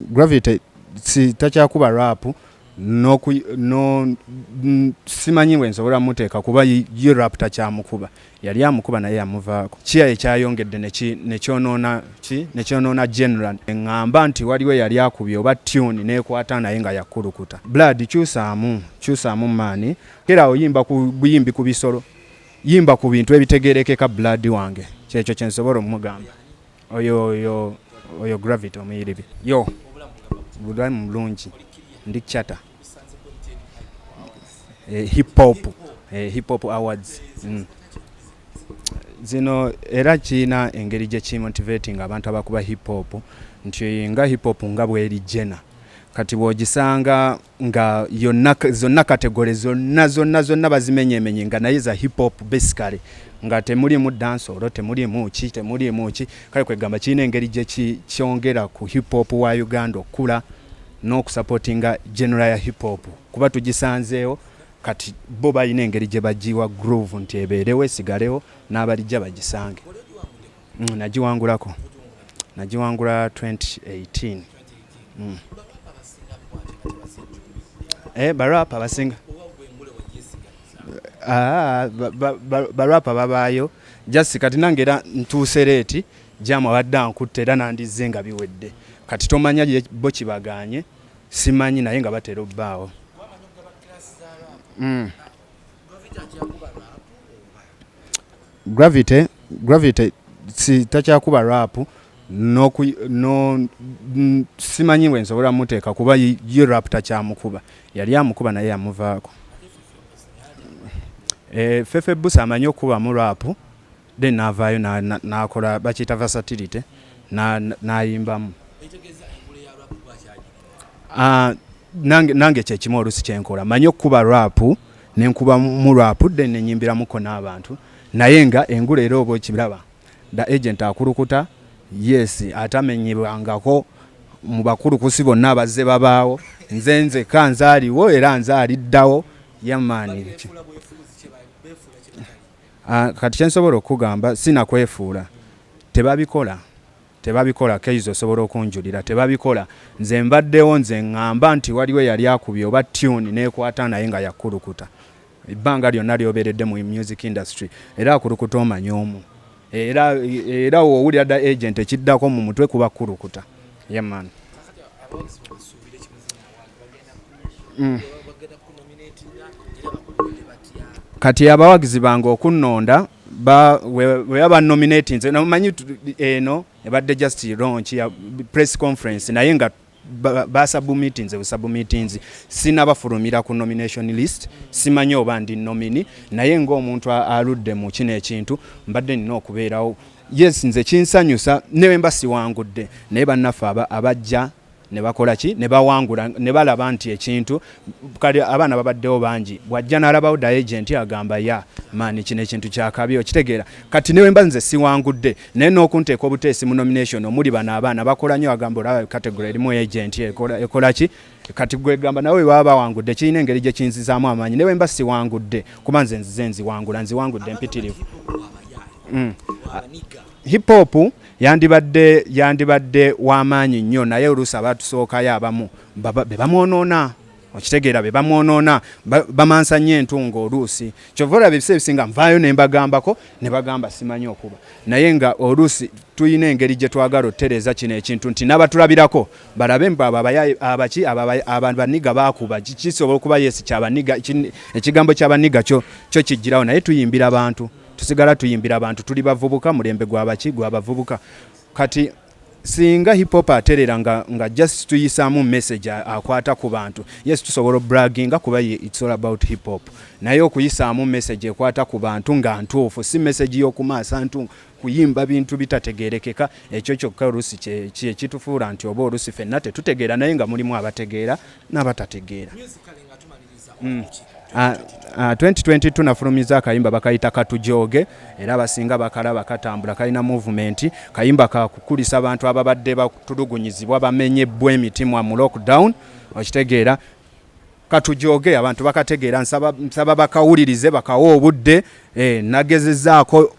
Gravity si takyakuba rap no simanyi wensobola muteeka kuba ye rap takyamukuba yali amukuba naye yamuvaako kiya ekyayongedde nekyonoona general eŋŋamba nti waliwo yali akubye oba tune neekwata naye nga yakulukuta blood kyusaamu maani era oyimba ku buyimbi ku bisolo yimba ku bintu ebitegeerekeka blood wange kyekyo kyensobola omugamba oyo gravity omuyiribi yo bulamu mulungi ndi chata hip hop awards zino era kiina engeri gye kimotivating abantu abakuba hip hop nti nga hip hop nga bweri jena kati bw'ogisanga nga zonna kategori zonna bazimenyemenye nga naye za hip hop basically nga temulimu dancehall temulimu ki kale kwegamba kiina engeri gye kyongera ku hip hop wa Uganda okula n'okusupportinga general ya hip hop kuba tugisanzeewo kati bo balina engeri gye bagiwa groove nti ebeerewo esigalewo n'abalijja bagisange. Nagiwangula 2018. Barapa abasinga barapa babaayo just kati nange era ntuuse leeti jamu abadde ankutte era nandize nga biwedde kati tomanya bo kibaganye simanyi naye nga batera obbaawo. Gravity si takyakuba rap simanyi wensobola muteeka kuba ye rap takyamukuba yali amukuba naye yamuvaako. Fefe Busa amanyi okuba mu rap then navaayo nakola bakiyita versatility nayimbamu. Nange kyekimu oluusi kyenkola manyi okuba rap nenkuba mu rap then nenyimbiramuko n'abantu naye nga engula era oba okiraba the agent akulukuta yes atamenyebwangako mu bakulukusi bonna abazze babaawo nze kanzaaliwo era nzaaliddawo yamaani. Kati kyensobola okugamba sinakwefuula tebabikola keizo osobola okunjulira tebabikola nze mbaddewo nze ŋŋamba nti waliwo yali akubye oba tune neekwata naye nga yakulukuta ebbanga lyonna lyoberedde mu music industry era akulukuta omanyi omu era owulira da agent ekiddako mu mutwe kuba kulukuta yaman. Kati abawagizi bange okunnonda we aba nominating namanyi eno ebadde just launch ya press conference naye nga submeetings sinabafulumira ku nomination list simanyi oba ndi nomini naye ng'omuntu aludde mu kino ekintu mbadde nina okubeerawo yes nze kinsanyusa newe mba siwangudde naye bannaffe abajja ne bakola ki ne bawangula ne balaba nti ekintu kali abaana babaddewo bangi bwajja n'alabawo da agent agamba ya maani kino ekintu kyakabi okitegeera kati newe mba nze siwangudde naye n'okunteeka obuteesi mu nomination omuli bano abaana bakola nnyo agamba olaba category erimu agent ekola ki kati gwe gamba nawe baba bawangudde kirina engeri gye kinzizaamu amaanyi newe mba siwangudde kuba nze nziwangudde mpitirivu. Hip hop yandibadde w'amaanyi nnyo naye oluusi abatusookayo abamu bebamwonoona okitegeera bebamwonoona bamansa nnyo entungo oluusi kyova olaba ebisa ebisinga nvaayo ne mbagambako ne bagamba simanyi okuba naye nga oluusi tuyina engeri gye twagala otereeza kino ekintu nti n'abatulabirako balabe mbu abaniga baakuba kisobola okuba yesi kyabaniga ekigambo ky'abaniga kyo kijjirawo naye tuyimbira abantu tusigala tuyimbira abantu tuli bavubuka mulembe gw'abavubuka kati singa hip hop aterera nga just tuyisaamu message akwata ku bantu yes tusobola bragginga kuba it's all about hip hop naye okuyisaamu message ekwata ku bantu nga ntuufu si message y'okumaasa ntu kuyimba bintu bitategeerekeka ekyo kyokka oluusi kitufuula nti oba oluusi ffenna tetutegeera naye nga mulimu abategeera n'abatategeera. 2020 tunafulumiza akayimba bakayita Katujoge era abasinga bakalaba katambula kalina movement kayimba kakukulisa abantu ababadde batulugunyizibwa bamenyebbwa emitimwa mu lockdown okitegeera Katujoge abantu bakategeera nsaba bakawulirize bakawa obudde nagezezaako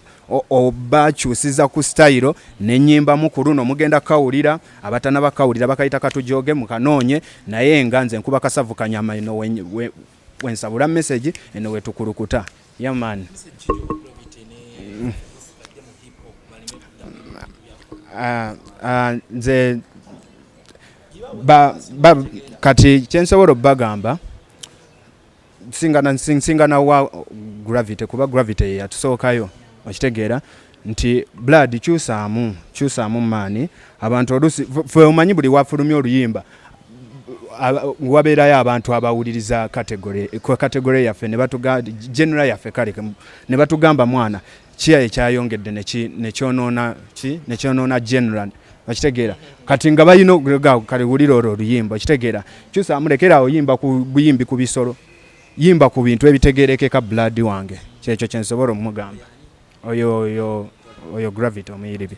oba kyusiza ku style nenyimba mu kuruno mugenda kawulira abatana bakawulira bakayita katujoge mukanoonye naye nga nze nkuba kasavu kanyama ino wensabula message eno wetukulukuta yeah man nze kati kyensobola bagamba singana wa gravity kuba gravity yatusookayo okitegeera nti blood kyusaamu maani abantu olusi fe omanyi buli wafulumya oluyimba wabeerayo abantu abawuliriza kategore yaffe ne batugamba general yaffe kale ne batugamba mwana kiya ekyayongedde nekyonoona general okitegeera kati nga balina kale wulira olwo oluyimba okitegeera kyusaamu lekerawo yimba ku buyimbi ku bisolo yimba ku bintu ebitegerekeka blood wange kyekyo kyensobola omugamba oyo gravity omuyiribi